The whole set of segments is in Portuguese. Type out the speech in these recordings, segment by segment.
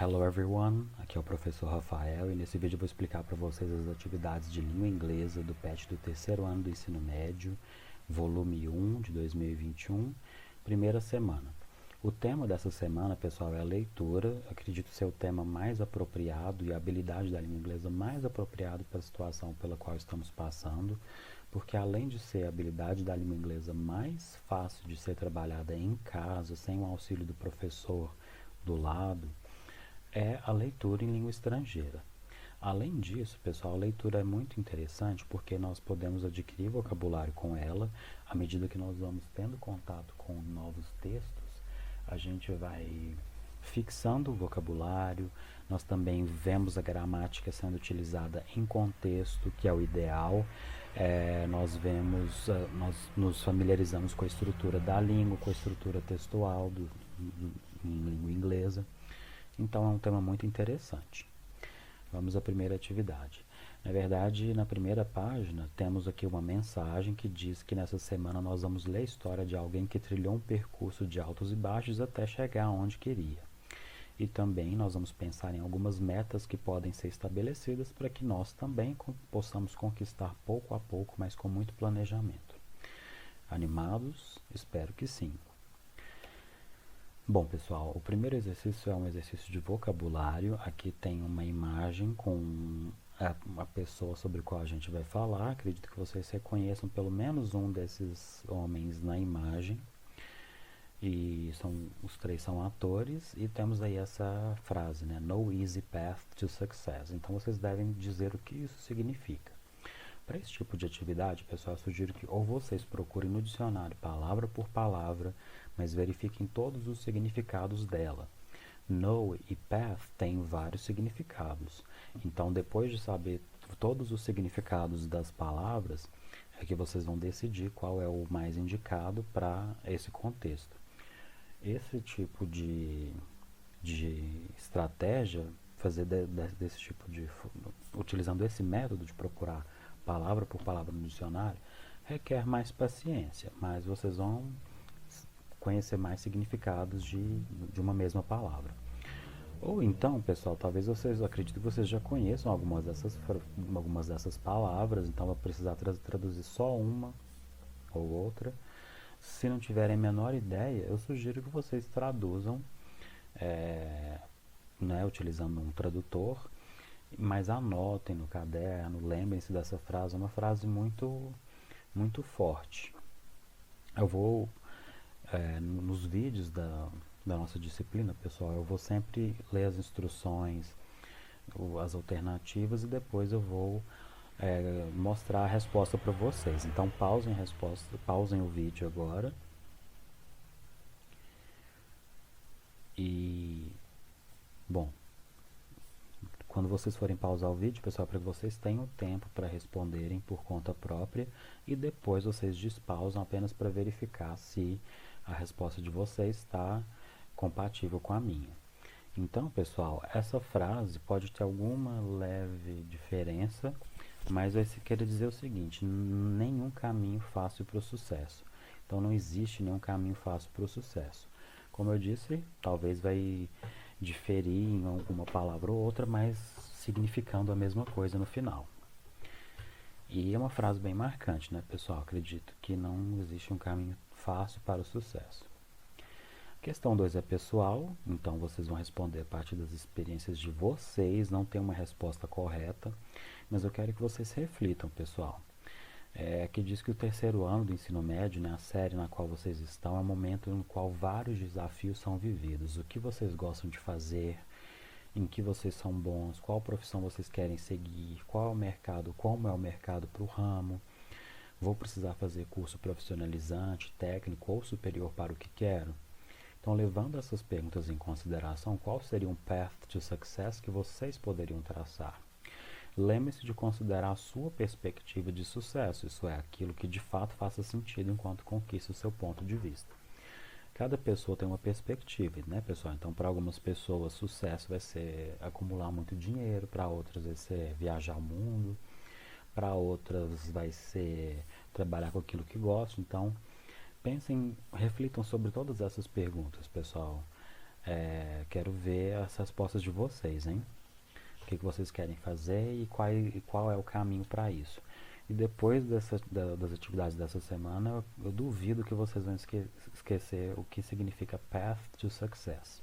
Hello everyone, aqui é o professor Rafael e nesse vídeo eu vou explicar para vocês as atividades de língua inglesa do PET do terceiro ano do ensino médio, volume 1 de 2021, primeira semana. O tema dessa semana, pessoal, é a leitura, acredito ser o tema mais apropriado e a habilidade da língua inglesa mais apropriada para a situação pela qual estamos passando, porque além de ser a habilidade da língua inglesa mais fácil de ser trabalhada em casa, sem o auxílio do professor do lado, é a leitura em língua estrangeira. Além disso, pessoal, a leitura é muito interessante porque nós podemos adquirir vocabulário com ela. À medida que nós vamos tendo contato com novos textos, a gente vai fixando o vocabulário. Nós também vemos a gramática sendo utilizada em contexto, que é o ideal. Nós nos familiarizamos com a estrutura da língua, com a estrutura textual em língua inglesa. Então é um tema muito interessante. Vamos à primeira atividade. Na verdade, na primeira página, temos aqui uma mensagem que diz que nessa semana nós vamos ler a história de alguém que trilhou um percurso de altos e baixos até chegar onde queria. E também nós vamos pensar em algumas metas que podem ser estabelecidas para que nós também possamos conquistar pouco a pouco, mas com muito planejamento. Animados? Espero que sim. Bom, pessoal, o primeiro exercício é um exercício de vocabulário. Aqui tem uma imagem com a pessoa sobre a qual a gente vai falar. Acredito que vocês reconheçam pelo menos um desses homens na imagem. E os três são atores. E temos aí essa frase, né? No easy path to success. Então, vocês devem dizer o que isso significa. Para esse tipo de atividade, pessoal, eu sugiro que ou vocês procurem no dicionário palavra por palavra, mas verifiquem todos os significados dela. No e path têm vários significados. Então, depois de saber todos os significados das palavras, é que vocês vão decidir qual é o mais indicado para esse contexto. Esse tipo de estratégia, desse tipo utilizando esse método de procurar palavra por palavra no dicionário, requer mais paciência, mas vocês vão conhecer mais significados de uma mesma palavra. Ou então, pessoal, talvez vocês, acredito que vocês já conheçam algumas dessas palavras, então vai precisar traduzir só uma ou outra. Se não tiverem a menor ideia, eu sugiro que vocês traduzam, utilizando um tradutor, mas anotem no caderno, lembrem-se dessa frase, é uma frase muito, muito forte. Eu vou, nos vídeos da nossa disciplina, pessoal, eu vou sempre ler as instruções, as alternativas e depois eu vou mostrar a resposta para vocês. Então pausem o vídeo agora e, bom, quando vocês forem pausar o vídeo, pessoal, para que vocês tenham tempo para responderem por conta própria e depois vocês despausam apenas para verificar se a resposta de vocês está compatível com a minha. Então, pessoal, essa frase pode ter alguma leve diferença, mas vai querer dizer o seguinte: nenhum caminho fácil para o sucesso. Então, não existe nenhum caminho fácil para o sucesso. Como eu disse, talvez vai diferir em alguma palavra ou outra, mas significando a mesma coisa no final. E é uma frase bem marcante, né, pessoal? Acredito que não existe um caminho fácil para o sucesso. Questão 2 é pessoal, então vocês vão responder a partir das experiências de vocês, não tem uma resposta correta, mas eu quero que vocês reflitam, pessoal. Que diz que o terceiro ano do ensino médio, né, a série na qual vocês estão, é um momento no qual vários desafios são vividos. O que vocês gostam de fazer, em que vocês são bons, qual profissão vocês querem seguir, qual é o mercado, como é o mercado para o ramo, vou precisar fazer curso profissionalizante, técnico ou superior para o que quero? Então, levando essas perguntas em consideração, qual seria um path to success que vocês poderiam traçar? Lembre-se de considerar a sua perspectiva de sucesso, isso é, aquilo que de fato faça sentido enquanto conquista o seu ponto de vista. Cada pessoa tem uma perspectiva, né, pessoal? Então, para algumas pessoas, sucesso vai ser acumular muito dinheiro, para outras vai ser viajar o mundo, para outras vai ser trabalhar com aquilo que gostam. Então, reflitam sobre todas essas perguntas, pessoal. Quero ver as respostas de vocês, hein? O que vocês querem fazer e qual é o caminho para isso. E depois das atividades dessa semana, eu duvido que vocês vão esquecer o que significa Path to Success.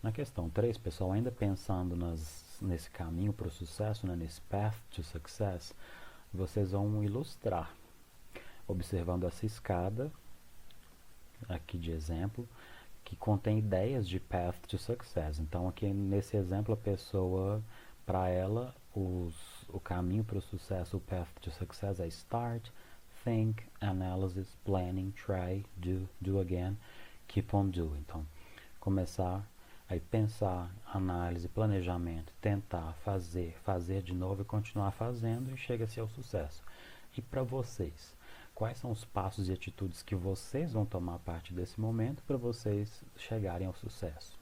Na questão 3, pessoal, ainda pensando nesse caminho para o sucesso, né, nesse Path to Success, vocês vão ilustrar, observando essa escada, aqui de exemplo, que contém ideias de Path to Success. Então, aqui nesse exemplo, a pessoa, para ela, o caminho para o sucesso, o Path to Success é Start, Think, Analysis, Planning, Try, Do Again, Keep on Do. Então, começar, aí pensar, análise, planejamento, tentar, fazer de novo e continuar fazendo e chega-se ao sucesso. E para vocês? Quais são os passos e atitudes que vocês vão tomar a partir desse momento para vocês chegarem ao sucesso?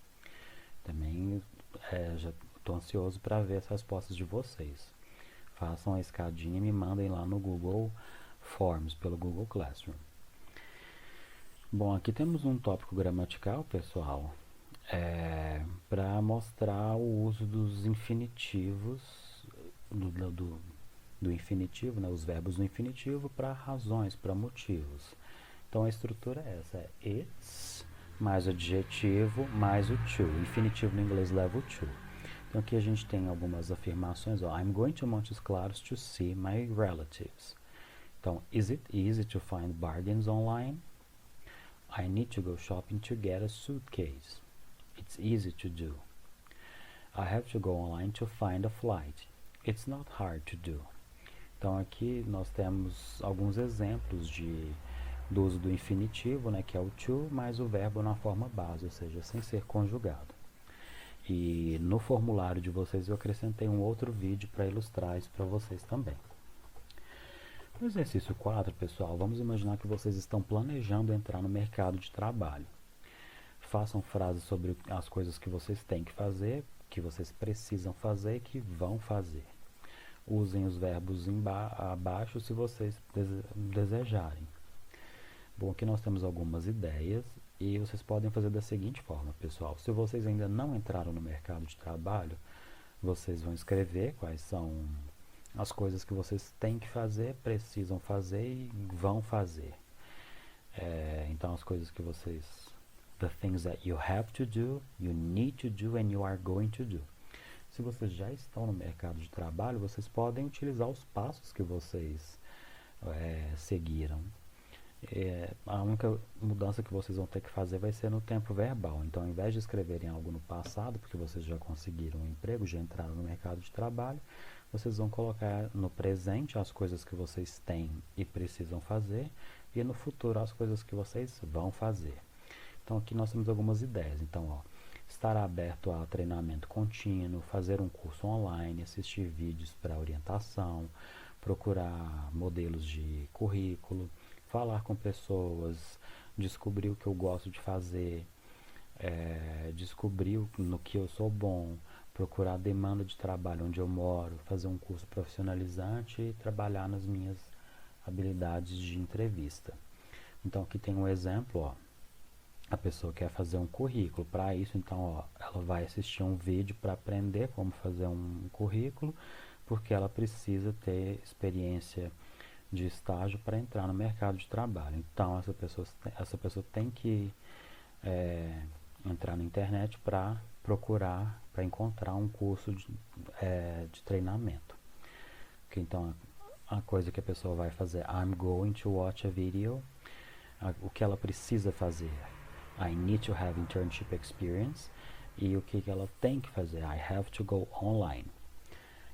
Também já estou ansioso para ver as respostas de vocês. Façam a escadinha e me mandem lá no Google Forms, pelo Google Classroom. Bom, aqui temos um tópico gramatical, pessoal, para mostrar o uso dos infinitivos, do infinitivo, né, os verbos do infinitivo para razões, para motivos. Então a estrutura é essa, é it's, mais o adjetivo, mais o to. O infinitivo no inglês leva o to. Então aqui a gente tem algumas afirmações, ó, I'm going to Montes Claros to see my relatives. Então, is it easy to find bargains online? I need to go shopping to get a suitcase. It's easy to do. I have to go online to find a flight. It's not hard to do. Então aqui nós temos alguns exemplos do uso do infinitivo, né, que é o to, mais o verbo na forma base, ou seja, sem ser conjugado. E no formulário de vocês eu acrescentei um outro vídeo para ilustrar isso para vocês também. No exercício 4, pessoal, vamos imaginar que vocês estão planejando entrar no mercado de trabalho. Façam frases sobre as coisas que vocês têm que fazer, que vocês precisam fazer e que vão fazer. Usem os verbos abaixo se vocês desejarem. Bom, aqui nós temos algumas ideias e vocês podem fazer da seguinte forma, pessoal. Se vocês ainda não entraram no mercado de trabalho, vocês vão escrever quais são as coisas que vocês têm que fazer, precisam fazer e vão fazer. Então, as coisas que vocês... The things that you have to do, you need to do and you are going to do. Se vocês já estão no mercado de trabalho, vocês podem utilizar os passos que vocês seguiram. A única mudança que vocês vão ter que fazer vai ser no tempo verbal. Então, ao invés de escreverem algo no passado, porque vocês já conseguiram um emprego, já entraram no mercado de trabalho, vocês vão colocar no presente as coisas que vocês têm e precisam fazer, e no futuro as coisas que vocês vão fazer. Então, aqui nós temos algumas ideias. Então, ó, estar aberto a treinamento contínuo, fazer um curso online, assistir vídeos para orientação, procurar modelos de currículo, falar com pessoas, descobrir o que eu gosto de fazer, descobrir no que eu sou bom, procurar demanda de trabalho onde eu moro, fazer um curso profissionalizante e trabalhar nas minhas habilidades de entrevista. Então, aqui tem um exemplo, ó. A pessoa quer fazer um currículo. Para isso, então, ó, ela vai assistir um vídeo para aprender como fazer um currículo, porque ela precisa ter experiência de estágio para entrar no mercado de trabalho. Então, essa pessoa tem que entrar na internet para procurar, para encontrar um curso de treinamento. Okay, então, a coisa que a pessoa vai fazer, I'm going to watch a video. O que ela precisa fazer? I need to have internship experience. E o que ela tem que fazer? I have to go online.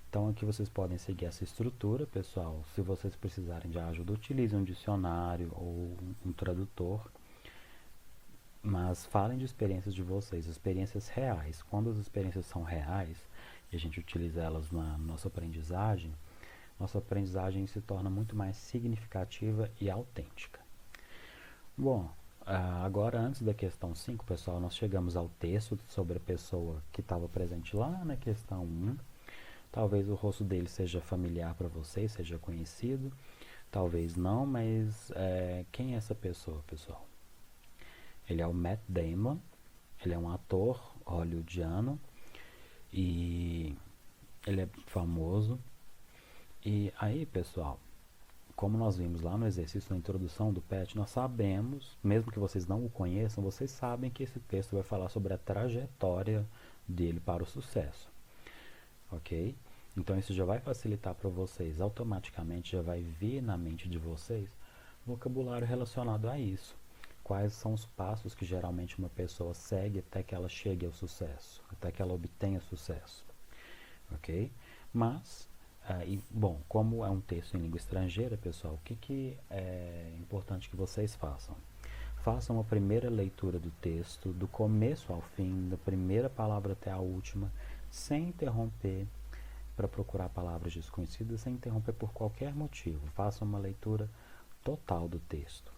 Então aqui vocês podem seguir essa estrutura, pessoal. Se vocês precisarem de ajuda, utilize um dicionário ou um tradutor. Mas falem de experiências de vocês, experiências reais. Quando as experiências são reais e a gente utiliza elas na nossa aprendizagem se torna muito mais significativa e autêntica. Bom, agora, antes da questão 5, pessoal, nós chegamos ao texto sobre a pessoa que estava presente lá na questão 1. Talvez o rosto dele seja familiar para vocês, seja conhecido. Talvez não, mas quem é essa pessoa, pessoal? Ele é o Matt Damon, ele é um ator hollywoodiano e ele é famoso. E aí, pessoal, como nós vimos lá no exercício na introdução do PET, nós sabemos, mesmo que vocês não o conheçam, vocês sabem que esse texto vai falar sobre a trajetória dele para o sucesso, ok? Então isso já vai facilitar para vocês, automaticamente já vai vir na mente de vocês vocabulário relacionado a isso. Quais são os passos que geralmente uma pessoa segue até que ela chegue ao sucesso, até que ela obtenha sucesso, ok? Mas, bom, como é um texto em língua estrangeira, pessoal, o que é importante que vocês façam? Façam a primeira leitura do texto, do começo ao fim, da primeira palavra até a última, sem interromper, para procurar palavras desconhecidas, sem interromper por qualquer motivo. Façam uma leitura total do texto.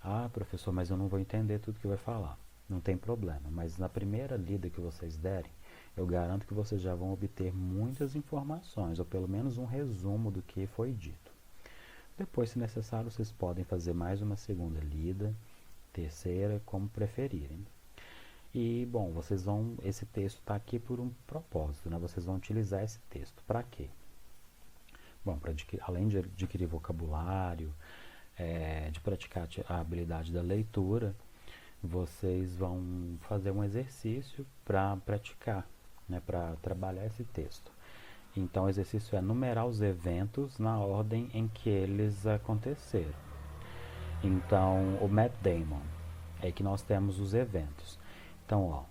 Ah, professor, mas eu não vou entender tudo que vai falar. Não tem problema, mas na primeira lida que vocês derem, eu garanto que vocês já vão obter muitas informações, ou pelo menos um resumo do que foi dito. Depois, se necessário, vocês podem fazer mais uma segunda lida, terceira, como preferirem. E, bom, esse texto está aqui por um propósito, né? Vocês vão utilizar esse texto para quê? Bom, além de adquirir vocabulário, de praticar a habilidade da leitura, vocês vão fazer um exercício para praticar, né, para trabalhar esse texto. Então, o exercício é numerar os eventos na ordem em que eles aconteceram. Então, o Matt Damon, é que nós temos os eventos. Então, ó,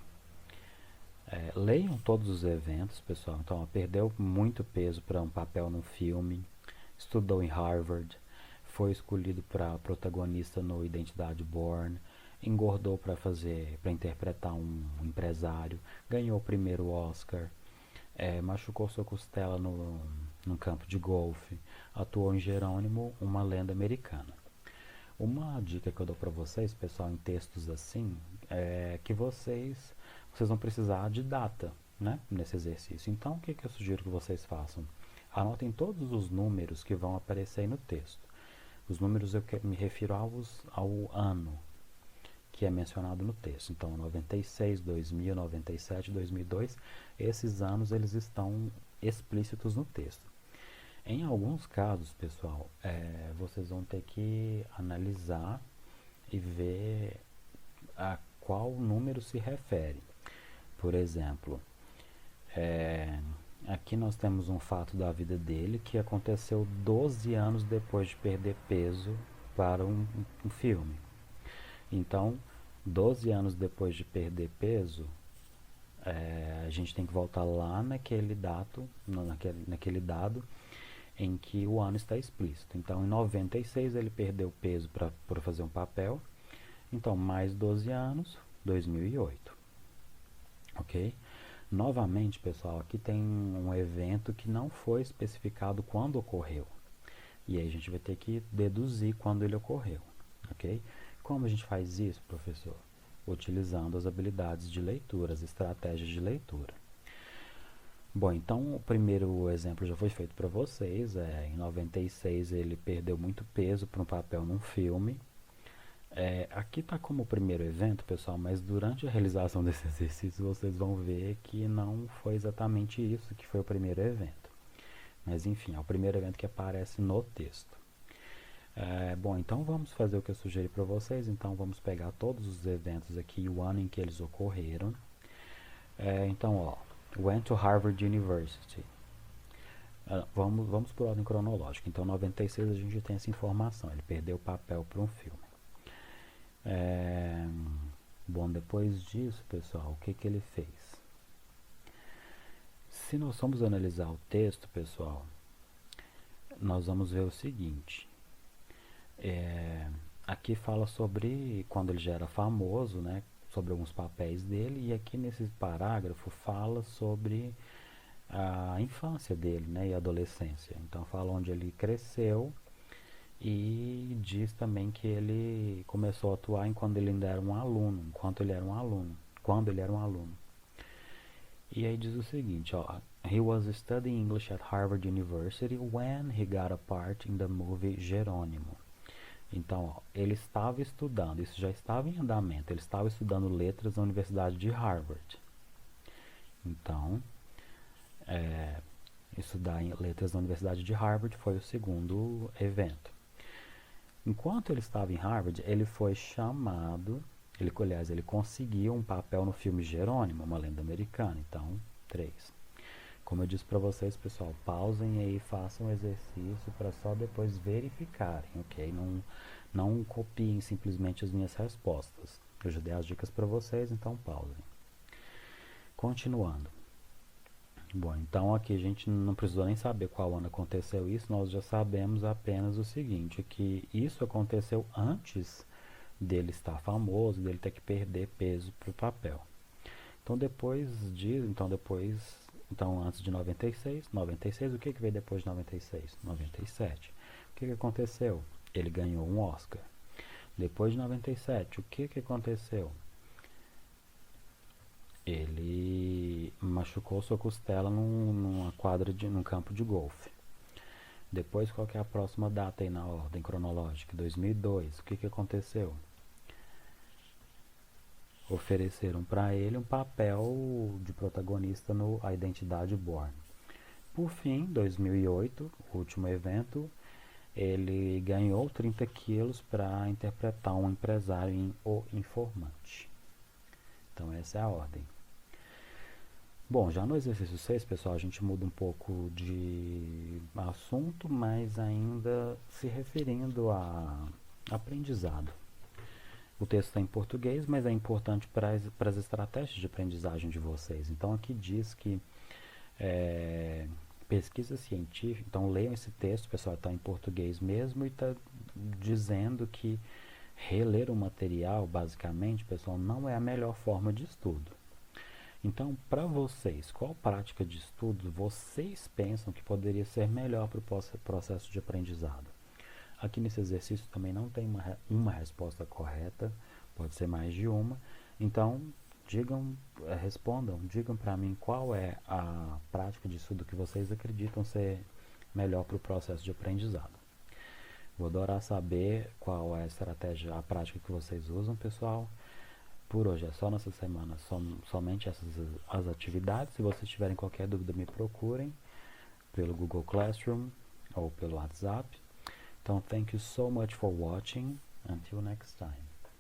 leiam todos os eventos, pessoal. Então, ó, perdeu muito peso para um papel num filme, estudou em Harvard, foi escolhido para protagonista no Identidade Born, engordou para interpretar um empresário, ganhou o primeiro Oscar, machucou sua costela num campo de golfe, atuou em Jerônimo, uma lenda americana. Uma dica que eu dou para vocês, pessoal, em textos assim, é que vocês vão precisar de data, né, nesse exercício. Então, o que eu sugiro que vocês façam? Anotem todos os números que vão aparecer aí no texto. Os números me refiro ao ano que é mencionado no texto. Então, 96, 2000, 97, 2002, esses anos eles estão explícitos no texto. Em alguns casos, pessoal, vocês vão ter que analisar e ver a qual número se refere. Por exemplo, aqui nós temos um fato da vida dele que aconteceu 12 anos depois de perder peso para um filme. Então, 12 anos depois de perder peso, a gente tem que voltar lá naquele dado em que o ano está explícito. Então, em 96 ele perdeu peso para fazer um papel. Então, mais 12 anos, 2008. Ok? Novamente, pessoal, aqui tem um evento que não foi especificado quando ocorreu. E aí a gente vai ter que deduzir quando ele ocorreu. Ok? Como a gente faz isso, professor? Utilizando as habilidades de leitura, as estratégias de leitura. Bom, então o primeiro exemplo já foi feito para vocês. Em 96 ele perdeu muito peso para um papel num filme. Aqui está como o primeiro evento, pessoal, mas durante a realização desse exercício vocês vão ver que não foi exatamente isso que foi o primeiro evento. Mas enfim, é o primeiro evento que aparece no texto. Bom, então vamos fazer o que eu sugeri para vocês. Então vamos pegar todos os eventos aqui e o ano em que eles ocorreram. Então, ó, went to Harvard University. Vamos por ordem cronológica. Então, em 96 a gente tem essa informação. Ele perdeu o papel para um filme. Bom, depois disso, pessoal, o que ele fez? Se nós formos analisar o texto, pessoal, nós vamos ver o seguinte. Aqui fala sobre quando ele já era famoso, né, sobre alguns papéis dele, e aqui nesse parágrafo fala sobre a infância dele, né, e a adolescência. Então fala onde ele cresceu e diz também que ele começou a atuar quando ele ainda era um aluno, quando ele era um aluno. E aí diz o seguinte, ó, he was studying English at Harvard University when he got a part in the movie Jerônimo. Então, ó, ele estava estudando, isso já estava em andamento, ele estava estudando letras na Universidade de Harvard. Então, estudar em letras na Universidade de Harvard foi o segundo evento. Enquanto ele estava em Harvard, ele foi chamado, aliás, ele conseguiu um papel no filme Jerônimo, uma lenda americana. Então, 3. Como eu disse para vocês, pessoal, pausem aí e façam o exercício para só depois verificarem, ok? Não copiem simplesmente as minhas respostas. Eu já dei as dicas para vocês, então pausem. Continuando. Bom, então aqui a gente não precisou nem saber qual ano aconteceu isso, nós já sabemos apenas o seguinte, que isso aconteceu antes dele estar famoso, dele ter que perder peso para o papel. Então antes de 96, o que veio depois de 96? 97. O que aconteceu? Ele ganhou um Oscar. Depois de 97, o que aconteceu? Ele machucou sua costela num campo de golfe. Depois, qual que é a próxima data aí na ordem cronológica? 2002. O que aconteceu? Ofereceram para ele um papel de protagonista no A Identidade Bourne. Por fim, 2008, o último evento, ele ganhou 30 quilos para interpretar um empresário em O Informante. Então essa é a ordem. Bom, já no exercício 6, pessoal, a gente muda um pouco de assunto, mas ainda se referindo a aprendizado. O texto está em português, mas é importante para as estratégias de aprendizagem de vocês. Então aqui diz que pesquisa científica, então leiam esse texto, pessoal, está em português mesmo, e está dizendo que reler o material, basicamente, pessoal, não é a melhor forma de estudo. Então, para vocês, qual prática de estudo vocês pensam que poderia ser melhor para o processo de aprendizado? Aqui nesse exercício também não tem uma resposta correta, pode ser mais de uma. Então, digam para mim qual é a prática de estudo que vocês acreditam ser melhor para o processo de aprendizado. Vou adorar saber qual é a estratégia, a prática que vocês usam, pessoal. Por hoje é só nessa semana, somente as atividades. Se vocês tiverem qualquer dúvida, me procurem pelo Google Classroom ou pelo WhatsApp. Então, thank you so much for watching. Until next time.